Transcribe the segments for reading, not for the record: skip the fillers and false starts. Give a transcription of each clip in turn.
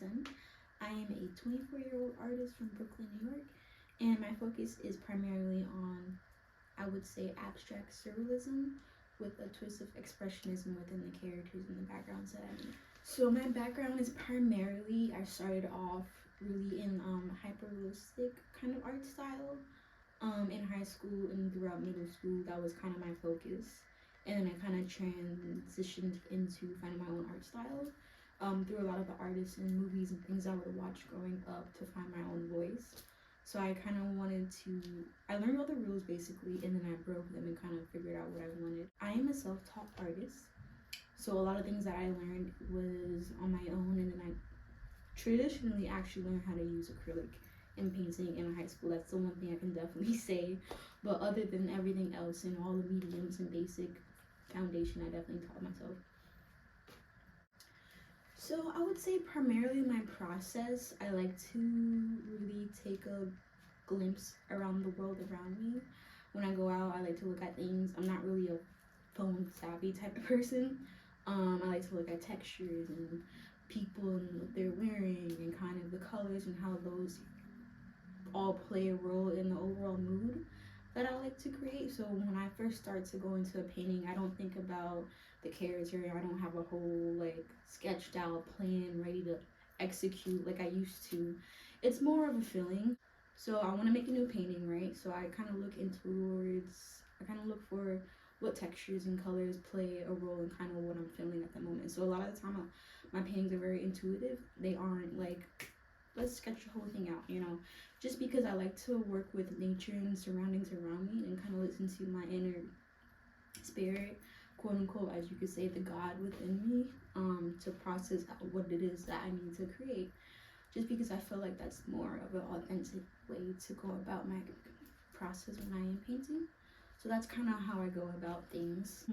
KIKIISUN. I am a 24-year-old artist from Brooklyn, New York, and my focus is primarily on, I would say, abstract surrealism with a twist of expressionism within the characters and the backgrounds that I make. So my background is primarily, I started off really in hyper-realistic kind of art style. In high school and throughout middle school, that was kind of my focus. And then I kind of transitioned into finding my own art style through a lot of the artists and movies and things I would watch growing up to find my own voice. So I kind of wanted to, I learned all the rules basically, and then I broke them and kind of figured out what I wanted. I am a self-taught artist, so a lot of things that I learned was on my own, and then I traditionally actually learned how to use acrylic and painting in high school. That's the one thing I can definitely say. But other than everything else and all the mediums and basic foundation, I definitely taught myself. So I would say primarily my process, I like to really take a glimpse around the world around me. When I go out, I like to look at things. I'm not really a phone savvy type of person. I like to look at textures and people and what they're wearing and kind of the colors and how those all play a role in the overall mood that I like to create. So when I first start to go into a painting, I don't think about the character. I don't have a whole like sketched out plan ready to execute like I used to. It's more of a feeling. So I want to make a new painting, right? So I kind of look look for what textures and colors play a role in kind of what I'm feeling at the moment. So a lot of the time my paintings are very intuitive. They aren't like, let's sketch the whole thing out, you know, just because I like to work with nature and surroundings around me and kind of listen to my inner spirit, quote unquote, as you could say, the God within me, to process what it is that I need to create, just because I feel like that's more of an authentic way to go about my process when I am painting. So that's kind of how I go about things.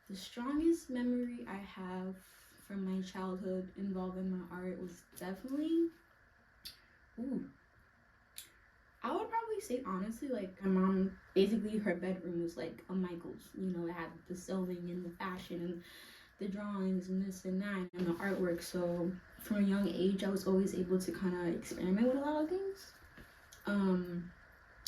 The strongest memory I have from my childhood involving my art was definitely, I would probably say honestly, like my mom, basically her bedroom was like a Michael's, you know, it had the sewing and the fashion and the drawings and this and that and the artwork. So from a young age, I was always able to kind of experiment with a lot of things.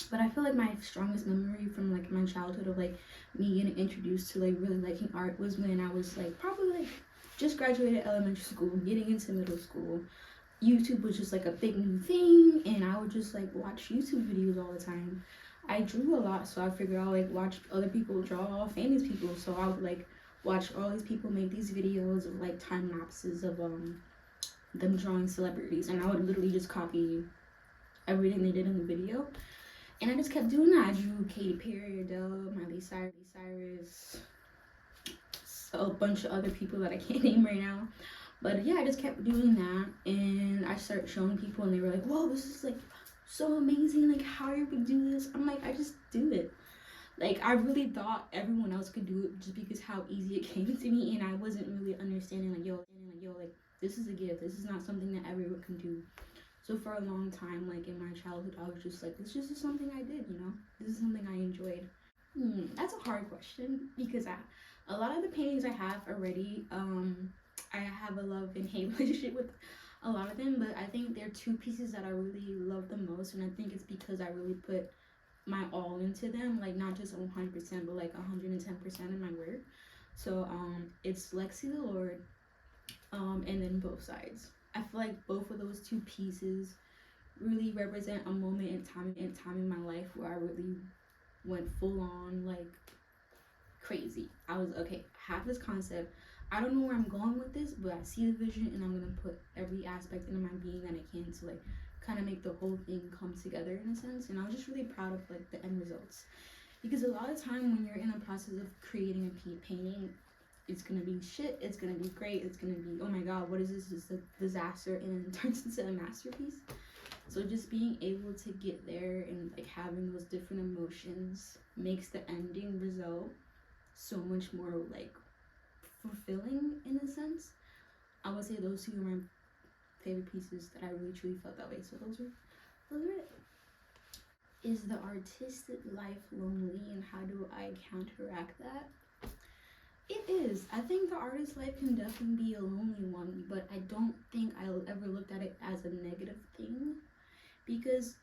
But I feel like my strongest memory from like my childhood of like me getting introduced to like really liking art was when I was like probably like just graduated elementary school, getting into middle school. YouTube was just like a big new thing, and I would just like watch YouTube videos all the time. I drew a lot, so I figured I'll like watch other people draw famous people. So I would like watch all these people make these videos of like time lapses of them drawing celebrities, and I would literally just copy everything they did in the video. And I just kept doing that. I drew Katy Perry, Adele, Miley Cyrus, a bunch of other people that I can't name right now. But yeah, I just kept doing that, and I started showing people, and they were like, whoa, this is like so amazing, like how are you able to do this? I'm like, I just do it. Like I really thought everyone else could do it just because how easy it came to me, and I wasn't really understanding like, yo, like this is a gift. This is not something that everyone can do. So for a long time, like in my childhood, I was just like, this just is something I did, you know? This is something I enjoyed. That's a hard question because a lot of the paintings I have already, I have a love and hate relationship with a lot of them, but I think there are two pieces that I really love the most, and I think it's because I really put my all into them, like not just 100%, but like 110% in my work. So it's Lexi the Lord, and then Both Sides. I feel like both of those two pieces really represent a moment in time in my life where I really went full on like crazy. I was okay, I have this concept. I don't know where I'm going with this, but I see the vision, and I'm gonna put every aspect into my being that I can to like kind of make the whole thing come together in a sense. And I was just really proud of like the end results, because a lot of time when you're in a process of creating a painting, it's gonna be shit, it's gonna be great, it's gonna be, oh my god, what is this? It's a disaster, and then it turns into a masterpiece. So just being able to get there and like having those different emotions makes the ending result so much more like fulfilling in a sense. I would say those two are my favorite pieces that I really truly felt that way. So those are it. Is the artistic life lonely, and how do I counteract that? It is. I think the artist's life can definitely be a lonely one, but I don't think I'll ever looked at it as a negative thing, because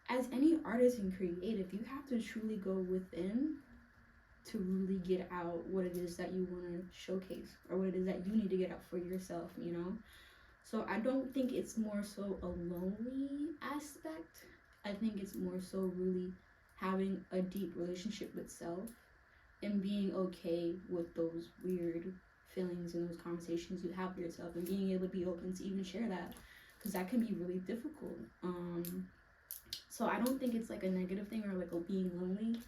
as any artist and creative, you have to truly go within to really get out what it is that you want to showcase, or what it is that you need to get out for yourself, you know? So I don't think it's more so a lonely aspect. I think it's more so really having a deep relationship with self and being okay with those weird feelings and those conversations you have with yourself, and being able to be open to even share that, because that can be really difficult. So I don't think it's like a negative thing or like a being lonely.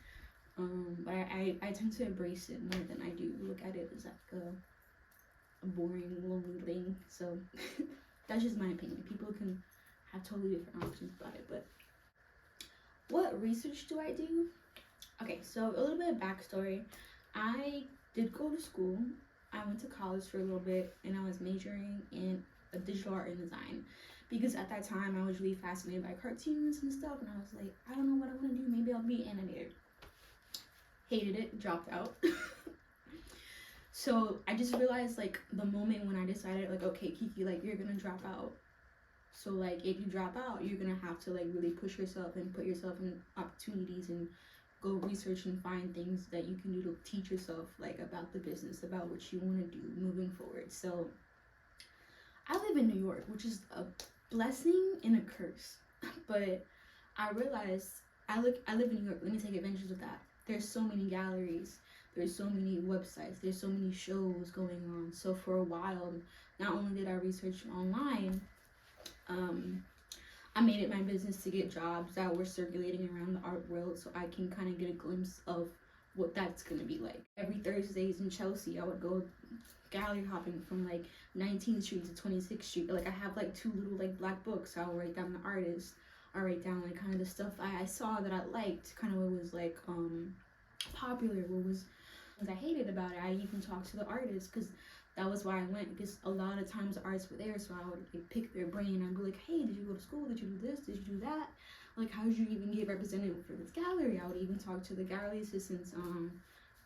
But I tend to embrace it more than I do look at it as like a boring, lonely thing. So that's just my opinion. People can have totally different options about it. But what research do I do? Okay, so a little bit of backstory. I did go to school. I went to college for a little bit, and I was majoring in digital art and design, because at that time I was really fascinated by cartoons and stuff, and I was like, I don't know what I want to do. Maybe I'll be an animator. Hated it, dropped out. So I just realized, like, the moment when I decided, like, okay, Kiki, like, you're gonna drop out. So, like, if you drop out, you're gonna have to, like, really push yourself and put yourself in opportunities and go research and find things that you can do to teach yourself, like, about the business, about what you want to do moving forward. So I live in New York, which is a blessing and a curse. But I realized I live in New York. Let me take advantage of that. There's so many galleries, there's so many websites, there's so many shows going on. So for a while, not only did I research online, I made it my business to get jobs that were circulating around the art world, so I can kind of get a glimpse of what that's gonna be like. Every Thursdays in Chelsea, I would go gallery hopping from like 19th Street to 26th Street. Like, I have like 2 little like black books. I'll write down the artist. I write down like kind of the stuff I saw that I liked, kind of what was like popular, what was I hated about it. I even talked to the artists, because that was why I went, because a lot of times the artists were there, so I would like, pick their brain. I'd be like, hey, did you go to school? Did you do this? Did you do that? Like, how did you even get represented for this gallery? I would even talk to the gallery assistants,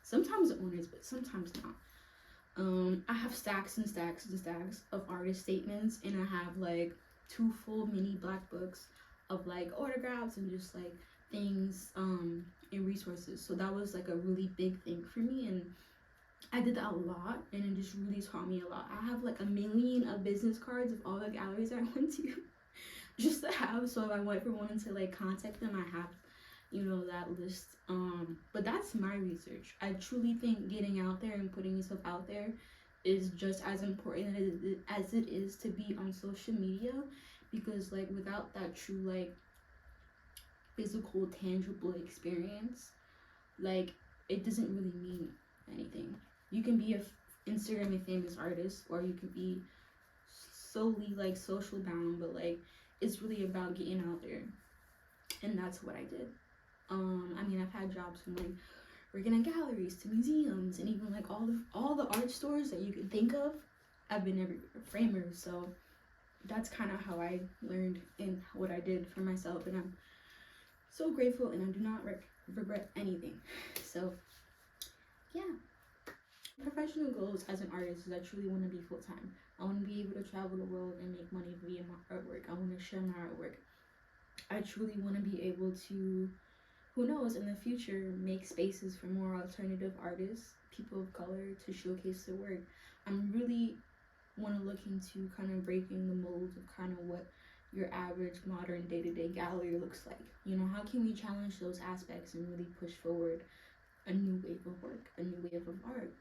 sometimes the owners, but sometimes not. I have stacks and stacks and stacks of artist statements, and I have like 2 full mini black books of like autographs and just like things and resources. So that was like a really big thing for me, and I did that a lot, and it just really taught me a lot. I have like 1,000,000 of business cards of all the galleries I went to just to have, so if I ever wanted to like contact them, I have, you know, that list. But that's my research. I truly think getting out there and putting yourself out there is just as important as it is to be on social media, because like without that true like physical tangible experience, like it doesn't really mean anything. You can be a Instagram famous artist, or you can be solely like social bound, but like it's really about getting out there, and that's what I did. I mean, I've had jobs from like working at galleries to museums, and even like all the art stores that you could think of. I've been everywhere, framers. So that's kind of how I learned and what I did for myself, and I'm so grateful, and I do not regret anything. So yeah, professional goals as an artist is I truly want to be full-time. I want to be able to travel the world and make money via my artwork. I want to share my artwork. I truly want to be able to, who knows, in the future, make spaces for more alternative artists, people of color, to showcase their work. I'm really want to look into kind of breaking the molds of kind of what your average modern day-to-day gallery looks like. You know, how can we challenge those aspects and really push forward a new wave of work, a new wave of art?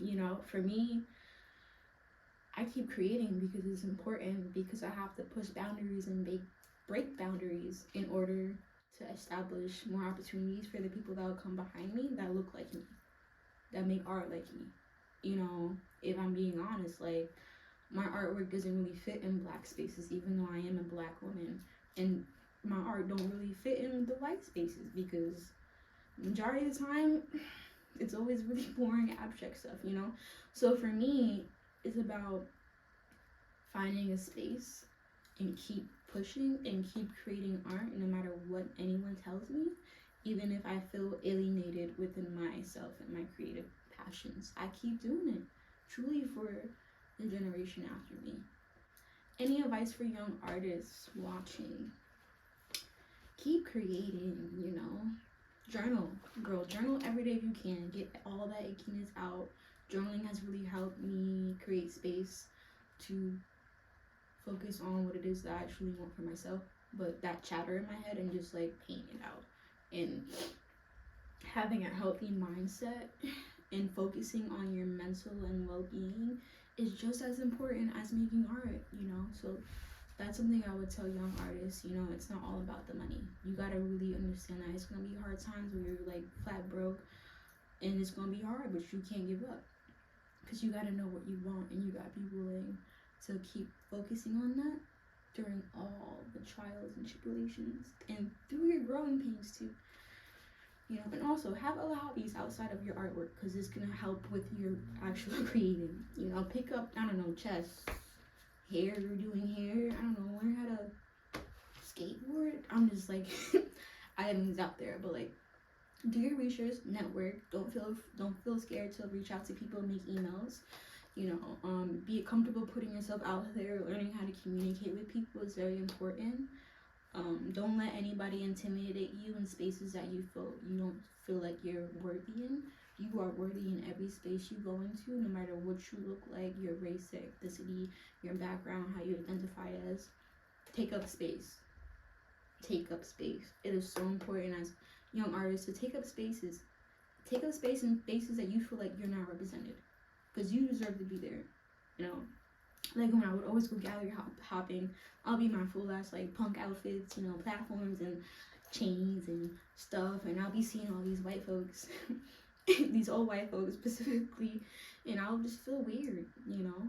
You know, for me, I keep creating because it's important, because I have to push boundaries and break boundaries in order to establish more opportunities for the people that will come behind me that look like me, that make art like me. You know, if I'm being honest, like, my artwork doesn't really fit in black spaces, even though I am a black woman, and my art don't really fit in the white spaces, because majority of the time it's always really boring abstract stuff, you know? So for me, it's about finding a space and keep pushing and keep creating art, no matter what anyone tells me, even if I feel alienated within myself and my creative passions. I keep doing it, truly, for the generation after me. Any advice for young artists watching? Keep creating, you know. Journal, girl, journal every day if you can. Get all that ickiness out. Journaling has really helped me create space to focus on what it is that I truly want for myself. But that chatter in my head, and just like paint it out. And having a healthy mindset and focusing on your mental and well-being is just as important as making art, you know. So that's something I would tell young artists. You know, it's not all about the money. You gotta really understand that it's gonna be hard times where you're like flat broke, and it's gonna be hard, but you can't give up, because you gotta know what you want, and you gotta be willing to keep focusing on that during all the trials and tribulations, and through your growing pains too. You know, and also have other hobbies outside of your artwork, because it's gonna help with your actual creating. You know, pick up, I don't know, chess, hair, you're doing hair, I don't know, learn how to skateboard. I'm just like items out there, but like, do your research, network. Don't feel scared to reach out to people, make emails. You know, be comfortable putting yourself out there. Learning how to communicate with people is very important. Don't let anybody intimidate you in spaces that you don't feel like you're worthy in. You are worthy in every space you go into, no matter what you look like, your race, ethnicity, your background, how you identify as. Take up space. Take up space. It is so important as young artists to take up spaces. Take up space in spaces that you feel like you're not represented, because you deserve to be there. You know, like when I would always go gallery hopping, I'll be my full ass like punk outfits, you know, platforms and chains and stuff, and I'll be seeing all these white folks, these old white folks specifically, and I'll just feel weird, you know.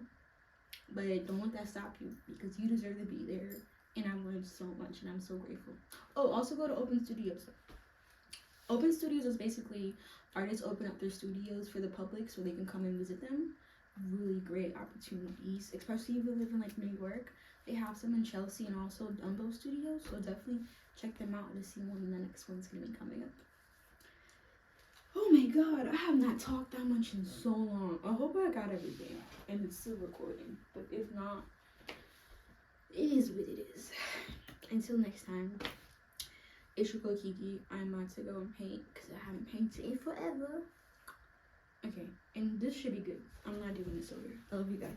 But don't let that stop you, because you deserve to be there, and I've learned so much, and I'm so grateful. Oh, also go to open studios. Open studios is basically artists open up their studios for the public so they can come and visit them. Really great opportunities, especially if you live in like New York. They have some in Chelsea and also Dumbo Studios, so definitely check them out to see when the next one's gonna be coming up. Oh my god, I have not talked that much in so long. I hope I got everything and it's still recording, but if not, it is what it is. Until next time, it's your girl Kiki. I'm about to go and paint because I haven't painted in forever. Okay, and this should be good. I'm not doing this over. I love you guys.